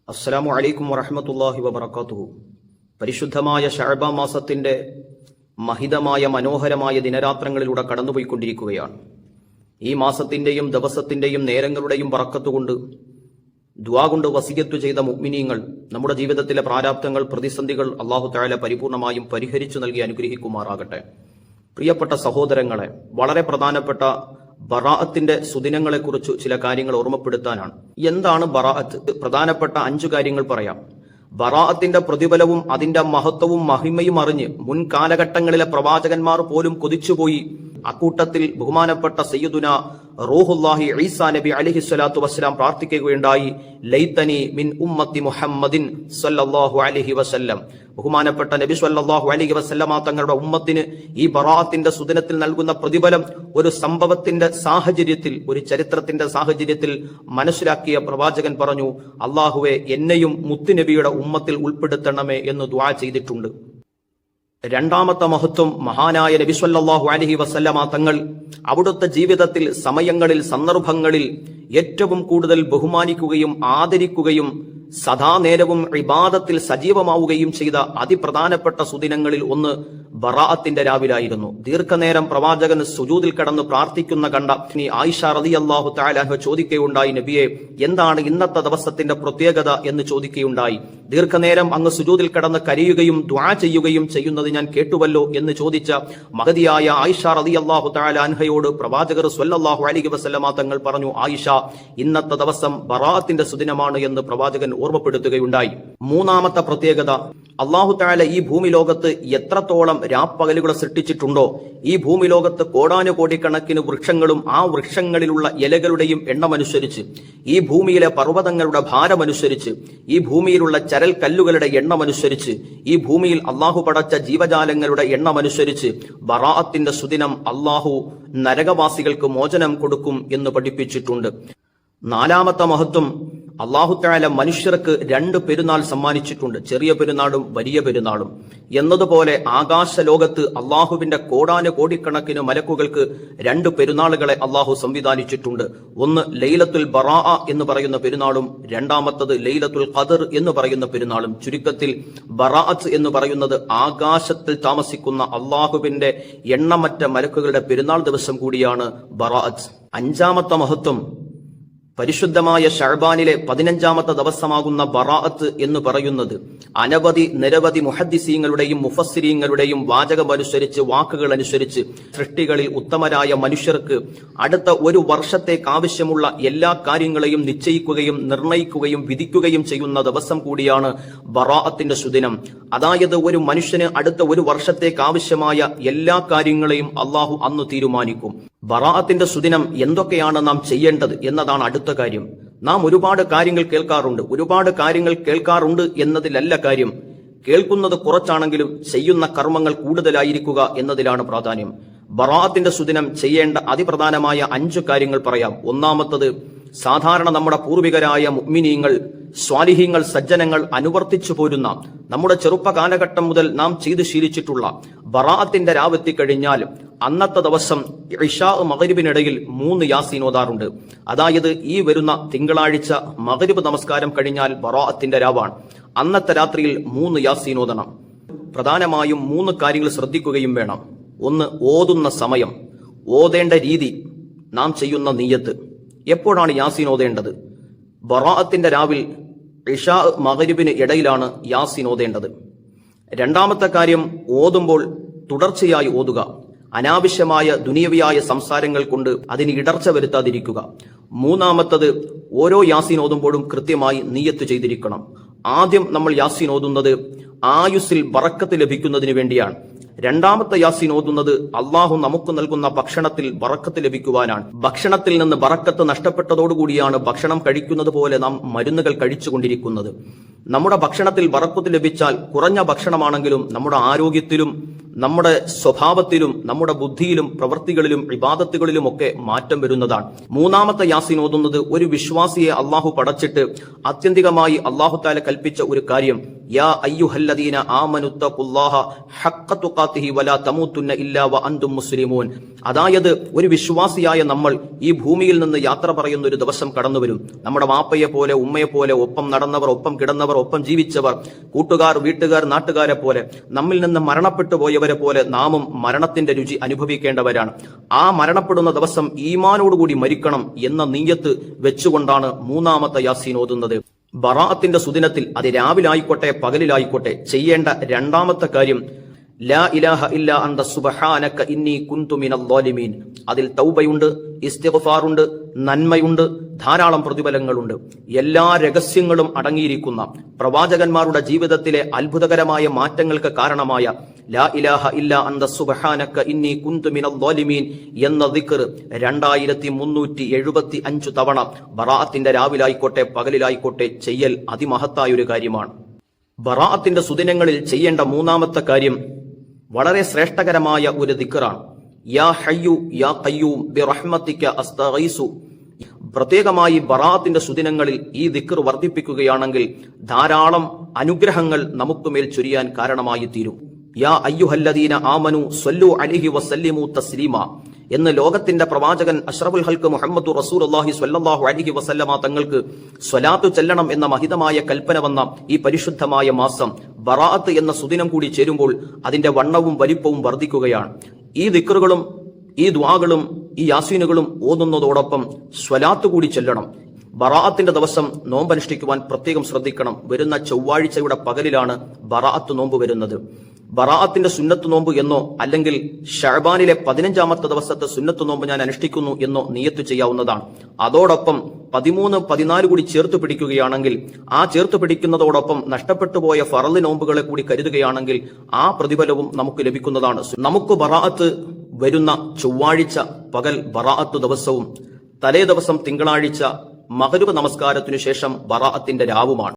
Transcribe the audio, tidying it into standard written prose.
അസ്സലാമു അലൈക്കും വറഹ്മത്തുള്ളാഹി വബറകാതുഹു. പരിശുദ്ധമായ ശഅബാൻ മാസത്തിന്റെ മഹിതമായ മനോഹരമായ ദിനരാത്രങ്ങളിലൂടെ കടന്നുപോയിക്കൊണ്ടിരിക്കുകയാണ്. ഈ മാസത്തിന്റെയും ദിവസത്തിന്റെയും നേരങ്ങളുടെയും ബറക്കത്തുകൊണ്ട് ദുആ കൊണ്ട് വസിയത്ത് ചെയ്ത മുഅ്മിനീങ്ങൾ നമ്മുടെ ജീവിതത്തിലെ പ്രാരാബ്ധങ്ങൾ, പ്രതിസന്ധികൾ അല്ലാഹു തആല പരിപൂർണമായും പരിഹരിച്ചു നൽകി അനുഗ്രഹിക്കുമാറാകട്ടെ. പ്രിയപ്പെട്ട സഹോദരങ്ങളെ, വളരെ പ്രധാനപ്പെട്ട ബറാഅത്തിന്റെ സുദിനങ്ങളെക്കുറിച്ച് ചില കാര്യങ്ങൾ ഓർമ്മപ്പെടുത്താനാണ്. എന്താണ് ബറാഅത്ത്? പ്രധാനപ്പെട്ട 5 കാര്യങ്ങൾ പറയാം. ബറാഅത്തിന്റെ പ്രതിഫലവും അതിന്റെ മഹത്വവും മഹിമയും അറിഞ്ഞ് മുൻ കാലഘട്ടങ്ങളിലെ പ്രവാചകന്മാർ പോലും കൊതിച്ചുപോയി. അക്കൂട്ടത്തിൽ ബഹുമാനപ്പെട്ട സയ്യിദുന റൂഹുല്ലാഹി ഈസാ നബി അലൈഹി സ്വലാത്തു വസ്സലാം പ്രാർത്ഥിക്കുകയുണ്ടായി, ലൈതനി മിൻ ഉമ്മത്തി മുഹമ്മദിൻ സല്ലല്ലാഹു അലൈഹി വസല്ലം. ബഹുമാനപ്പെട്ട നബി സല്ലല്ലാഹു അലൈഹി വസല്ലമ തങ്ങളുടെ ഉമ്മത്തിന് ഈ ബറാഅത്തിന്റെ സുദിനത്തിൽ നൽകുന്ന പ്രതിഫലം ഒരു സംഭവത്തിന്റെ സാഹചര്യത്തിൽ, ഒരു ചരിത്രത്തിന്റെ സാഹചര്യത്തിൽ മനസ്സിലാക്കിയ പ്രവാചകൻ പറഞ്ഞു, അല്ലാഹുവേ എന്നെയും മുത്തുനബിയുടെ ഉമ്മത്തിൽ ഉൾപ്പെടുത്തണമേ എന്ന് ദുആ ചെയ്തിട്ടുണ്ട്. രണ്ടാമത്തെ മഹത്വം, മഹാനായ നബി സല്ലല്ലാഹു അലൈഹി വസല്ലമ തങ്ങൾ അവിടുത്തെ ജീവിതത്തിൽ സമയങ്ങളിൽ, സന്ദർഭങ്ങളിൽ ഏറ്റവും കൂടുതൽ ബഹുമാനിക്കുകയും ആദരിക്കുകയും സദാനേരവും ഇബാദത്തിൽ സജീവമാവുകയും ചെയ്ത അതിപ്രധാനപ്പെട്ട സുദിനങ്ങളിൽ ഒന്ന് ബറാഅത്തിന്റെ രാവിലായിരുന്നു. ദീർഘനേരം പ്രവാചകൻ സുജൂദിൽ കിടന്ന് പ്രാർത്ഥിക്കുന്ന കണ്ട ആയിഷ റളിയല്ലാഹു തആല അൻഹ ചോദിക്കുകയുണ്ടായി, നബിയെ എന്താണ് ഇന്നത്തെ ദിവസത്തിന്റെ പ്രത്യേകത എന്ന് ചോദിക്കുകയുണ്ടായി. ദീർഘനേരം അങ്ങ് സുജൂദിൽ കിടന്ന് കരയുകയും ദുആ ചെയ്യുകയും ചെയ്യുന്നത് ഞാൻ കേട്ടുവല്ലോ എന്ന് ചോദിച്ച മഹതിയായ ആയിഷ റളിയല്ലാഹു തആല അൻഹയോട് പ്രവാചകർ സ്വല്ലല്ലാഹു അലൈഹി വസല്ലമ തങ്ങൾ പറഞ്ഞു, ആയിഷ ഇന്നത്തെ ദിവസം ബറാഅത്തിന്റെ സുദിനമാണ് എന്ന് പ്രവാചകൻ ഓർമ്മപ്പെടുത്തുകയുണ്ടായി. മൂന്നാമത്തെ പ്രത്യേകത, അല്ലാഹു തആല ഈ ഭൂമി ലോകത്ത് എത്രത്തോളം രാപ്പകലുകളെ സൃഷ്ടിച്ചിട്ടുണ്ടോ, ഈ ഭൂമി ലോകത്ത് കോടാനുകോടിക്കണക്കിന് വൃക്ഷങ്ങളും ആ വൃക്ഷങ്ങളിലുള്ള ഇലകളുടെയും എണ്ണമനുസരിച്ച്, ഈ ഭൂമിയിലെ പർവ്വതങ്ങളുടെ ഭാരമനുസരിച്ച്, ഈ ഭൂമിയിലുള്ള ചരൽ കല്ലുകളുടെ എണ്ണമനുസരിച്ച്, ഈ ഭൂമിയിൽ അല്ലാഹു പടച്ച ജീവജാലങ്ങളുടെ എണ്ണമനുസരിച്ച് ബറാഅത്തിന്റെ സുദിനം അല്ലാഹു നരകവാസികൾക്ക് മോചനം കൊടുക്കും എന്ന് പഠിപ്പിച്ചിട്ടുണ്ട്. നാലാമത്തെ മഹത്വം, അല്ലാഹു തആല മനുഷ്യർക്ക് 2 പെരുന്നാൾ സമ്മാനിച്ചിട്ടുണ്ട്, ചെറിയ പെരുന്നാളും വലിയ പെരുന്നാളും. എന്നതുപോലെ ആകാശ ലോകത്ത് അല്ലാഹുവിന്റെ കോടാനുകോടിക്കണക്കിന് മലക്കുകൾക്ക് 2 പെരുന്നാളുകളെ അല്ലാഹു സംവിധാനിച്ചിട്ടുണ്ട്. ഒന്ന് ലൈലത്തുൽ ബറാഅ എന്ന് പറയുന്ന പെരുന്നാളും രണ്ടാമത്തത് ലൈലത്തുൽ ഖദർ എന്ന് പറയുന്ന പെരുന്നാളും. ചുരുക്കത്തിൽ ബറാഅത്ത് എന്ന് പറയുന്നത് ആകാശത്തിൽ താമസിക്കുന്ന അല്ലാഹുവിന്റെ എണ്ണമറ്റ മലക്കുകളുടെ പെരുന്നാൾ ദിവസം കൂടിയാണ് ബറാഅത്ത്. അഞ്ചാമത്തെ മഹത്വം, പരിശുദ്ധമായ ശഅബാനിലെ 15ാമത്തെ ദിവസമാകുന്ന ബറാഅത്ത് എന്ന് പറയുന്നത് നിരവധി മുഹദ്ദിസീങ്ങളുടെയും മുഫസ്സിരീങ്ങളുടെയും വാചകമനുസരിച്ച്, വാക്കുകൾ അനുസരിച്ച് സൃഷ്ടികളിൽ ഉത്തമരായ മനുഷ്യർക്ക് അടുത്ത ഒരു വർഷത്തേക്ക് ആവശ്യമുള്ള എല്ലാ കാര്യങ്ങളെയും നിശ്ചയിക്കുകയും നിർണയിക്കുകയും വിധിക്കുകയും ചെയ്യുന്ന ദിവസം കൂടിയാണ് ബറാഅത്തിന്റെ സുദിനം. അതായത് ഒരു മനുഷ്യന് അടുത്ത ഒരു വർഷത്തേക്ക് ആവശ്യമായ എല്ലാ കാര്യങ്ങളെയും അല്ലാഹു അന്ന് തീരുമാനിക്കും. ബറാഅത്തിന്റെ സുദിനം എന്തൊക്കെയാണ് നാം ചെയ്യേണ്ടത് എന്നതാണ് അടുത്ത കാര്യം. നാം ഒരുപാട് കാര്യങ്ങൾ കേൾക്കാറുണ്ട് എന്നതിലല്ല കാര്യം. കേൾക്കുന്നത് കുറച്ചാണെങ്കിലും ചെയ്യുന്ന കർമ്മങ്ങൾ കൂടുതലായിരിക്കുക എന്നതിലാണ് പ്രാധാന്യം. ബറാഅത്തിന്റെ സുദിനം ചെയ്യേണ്ട അതിപ്രധാനമായ 5 കാര്യങ്ങൾ പറയാം. ഒന്നാമത്തത്, സാധാരണ നമ്മുടെ പൂർവികരായ മുഅ്മിനീങ്ങൾ, സ്വാലിഹീങ്ങൾ, സജ്ജനങ്ങൾ അനുവർത്തിച്ചു പോരുന്ന, നമ്മുടെ ചെറുപ്പ കാലഘട്ടം മുതൽ നാം ചെയ്തു ശീലിച്ചിട്ടുള്ള ബറാഅത്തിന്റെ രാവെത്തിക്കഴിഞ്ഞാൽ അന്നത്തെ ദിവസം ഇശാ മഗ്രിബിനിടയിൽ 3 യാസീൻ ഓതാറുണ്ട്. അതായത് ഈ വരുന്ന തിങ്കളാഴ്ച മഗ്രിബ് നമസ്കാരം കഴിഞ്ഞാൽ ബറാഅത്തിന്റെ രാവാണ്. അന്നത്തെ രാത്രിയിൽ 3 യാസീൻ ഓതണം. പ്രധാനമായും 3 കാര്യങ്ങൾ ശ്രദ്ധിക്കുകയും വേണം. ഒന്ന്, ഓതുന്ന സമയം, ഓതേണ്ട രീതി, നാം ചെയ്യുന്ന നിയ്യത്ത്. എപ്പോഴാണ് യാസീൻ ഓതേണ്ടത്? ബറാഅത്തിന്റെ രാവിൽ ഇശാ മഗ്രിബിന് ഇടയിലാണ് യാസീൻ ഓതേണ്ടത്. രണ്ടാമത്തെ കാര്യം, ഓതുമ്പോൾ തുടർച്ചയായി ഓതുക. അനാവശ്യമായ ദുനിയവിയായ സംസാരങ്ങൾ കൊണ്ട് അതിന് ഇടർച്ച വരുത്താതിരിക്കുക. മൂന്നാമത്തത്, ഓരോ യാസീൻ ഓതുമ്പോഴും കൃത്യമായി നിയ്യത്ത് ചെയ്തിരിക്കണം. ആദ്യം നമ്മൾ യാസീൻ ഓതുന്നത് ആയുസ്സിൽ ബറക്കത്ത് ലഭിക്കുന്നതിന് വേണ്ടിയാണ്. രണ്ടാമത്തെ യാസീൻ ഓതുന്നത് അള്ളാഹു നമുക്ക് നൽകുന്ന ഭക്ഷണത്തിൽ ബറക്കത്ത് ലഭിക്കുവാനാണ്. ഭക്ഷണത്തിൽ നിന്ന് ബറക്കത്ത് നഷ്ടപ്പെട്ടതോടുകൂടിയാണ് ഭക്ഷണം കഴിക്കുന്നത് പോലെ നാം മരുന്നുകൾ കഴിച്ചുകൊണ്ടിരിക്കുന്നത്. നമ്മുടെ ഭക്ഷണത്തിൽ ബറക്കത്ത് ലഭിച്ചാൽ കുറഞ്ഞ ഭക്ഷണമാണെങ്കിലും നമ്മുടെ ആരോഗ്യത്തിലും നമ്മുടെ സ്വഭാവത്തിലും നമ്മുടെ ബുദ്ധിയിലും പ്രവൃത്തികളിലും ഇബാദത്തുകളിലും ഒക്കെ മാറ്റം വരുന്നതാണ്. മൂന്നാമത്തെ യാസീൻ ഓതുന്നത് ഒരു വിശ്വാസിയെ അള്ളാഹു പടച്ചിട്ട് ആത്യന്തികമായി അള്ളാഹു തആല കൽപ്പിച്ച ഒരു കാര്യം, യാ അയ്യുഹല്ലദീന ആമനുത്തഖുല്ലാഹ ഹഖ്ഖ തുഖാതിഹി വലാ തമൂതുന്ന ഇല്ലാ വഅൻതും മുസ്ലിമൂൻ. അതായത് ഒരു വിശ്വാസിയായ നമ്മൾ ഈ ഭൂമിയിൽ നിന്ന് യാത്ര പറയുന്ന ഒരു ദിവസം കടന്നുവരും. നമ്മുടെ വാപ്പയെ പോലെ ഉമ്മയെ പോലെ ഒപ്പം നടന്നവർ, ഒപ്പം കിടന്നവർ, ഒപ്പം ജീവിച്ചവർ, കൂട്ടുകാർ, വീട്ടുകാർ, നാട്ടുകാരെ പോലെ നമ്മിൽ നിന്ന് മരണപ്പെട്ടു പോയവരെ പോലെ നാമും മരണത്തിന്റെ രുചി അനുഭവിക്കേണ്ടവരാണ്. ആ മരണപ്പെടുന്ന ദിവസം ഈമാനോടുകൂടി മരിക്കണം എന്ന നീയത്ത് വെച്ചുകൊണ്ടാണ് മൂന്നാമത്തെ യാസീൻ ഓതുന്നത്. ബറാഅത്തിന്റെ സുദിനത്തിൽ അത് രാവിലായിക്കോട്ടെ പകലിലായിക്കോട്ടെ ചെയ്യേണ്ട രണ്ടാമത്തെ കാര്യം ലാ ഇലാഹ ഇല്ലാ അൻത സുബ്ഹാനക ഇന്നി കുൻതു മിനൽ ളാലിമീൻ. അതിൽ തൗബയുണ്ട്, ഇസ്തിഗ്ഫാറുണ്ട്, നന്മയുണ്ട്, ധാരാളം പ്രതിഫലങ്ങളുണ്ട്. എല്ലാ രഹസ്യങ്ങളും അടങ്ങിയിരിക്കുന്ന പ്രവാചകന്മാരുടെ ജീവിതത്തിലെ അത്ഭുതകരമായ മാറ്റങ്ങൾക്ക് കാരണമായ ലാ ഇലാഹ ഇല്ലാ അൻത സുബ്ഹാനക ഇന്നി കുൻതു മിനൽ ളാലിമീൻ എന്ന ദിക്ർ 2375 തവണ ബറാഅത്തിന്റെ രാവിലായിക്കോട്ടെ പകലിലായിക്കോട്ടെ ചെയ്യൽ അതിമഹത്തായൊരു കാര്യമാണ്. ബറാഅത്തിന്റെ സുദിനങ്ങളിൽ ചെയ്യേണ്ട മൂന്നാമത്തെ കാര്യം വളരെ ശ്രേഷ്ഠകരമായ ഒരു ദിക്റാണ്. യാ ഹയ്യു യാ ഖയ്യൂം ബിറഹ്മതിക അസ്തഗീസു. പ്രത്യേകമായി ബറാഅത്തിന്റെ സുദിനങ്ങളിൽ ഈ ദിക്ർ വർദ്ധിപ്പിക്കുകയാണെങ്കിൽ ധാരാളം അനുഗ്രഹങ്ങൾ നമുക്കുമേൽ ചൊരിയാൻ കാരണമായി തീരും. യാ അയ്യുഹല്ലദീന ആമനു സ്വല്ലു അലൈഹി വസല്ലിമു തസ്ലീമ എന്ന് ലോകത്തിന്റെ പ്രവാചകൻ അഷ്റഫുൽ ഹൽക്ക് മുഹമ്മദ് റസൂലുള്ളാഹി സ്വല്ലല്ലാഹു അലൈഹി വസല്ലമ തങ്ങൾക്ക് സ്വലാത്തു ചെല്ലണം എന്ന മഹിതമായ കൽപ്പന വന്ന ഈ പരിശുദ്ധമായ മാസം ബറാഅത്ത് എന്ന സുദിനം കൂടി ചേരുമ്പോൾ അതിന്റെ വണ്ണവും വലിപ്പവും വർദ്ധിക്കുകയാണ്. ഈ ദിക്റുകളും ഈ ദുആകളും ഈ യാസീനുകളും ഓതുന്നതോടൊപ്പം സ്വലാത്ത് കൂടി ചെല്ലണം. ബറാഅത്തിന്റെ ദിവസം നോമ്പനുഷ്ഠിക്കുവാൻ പ്രത്യേകം ശ്രദ്ധിക്കണം. വരുന്ന ചൊവ്വാഴ്ചയുടെ പകലിലാണ് ബറാഅത്ത് നോമ്പ് വരുന്നത്. ബറാഅത്തിന്റെ സുന്നത്ത് നോമ്പ് എന്നോ അല്ലെങ്കിൽ ഷഅബാനിലെ 15ാമത്തെ ദിവസത്തെ സുന്നത്ത് നോമ്പ് ഞാൻ അനുഷ്ഠിക്കുന്നു എന്നോ നിയത്ത് ചെയ്യാവുന്നതാണ്. അതോടൊപ്പം 13, 14 കൂടി ചേർത്ത് പിടിക്കുകയാണെങ്കിൽ ആ ചേർത്ത് പിടിക്കുന്നതോടൊപ്പം നഷ്ടപ്പെട്ടു പോയ ഫറള് നോമ്പുകളെ കൂടി കരുതുകയാണെങ്കിൽ ആ പ്രതിഫലവും നമുക്ക് ലഭിക്കുന്നതാണ്. നമുക്ക് ബറാഅത്ത് വരുന്ന ചൊവ്വാഴ്ച പകൽ ബറാഅത്ത് ദിവസവും തലേ ദിവസം തിങ്കളാഴ്ച മഗ്‌രിബ് നമസ്കാരത്തിനു ശേഷം ബറാഅത്തിന്റെ രാവുമാണ്.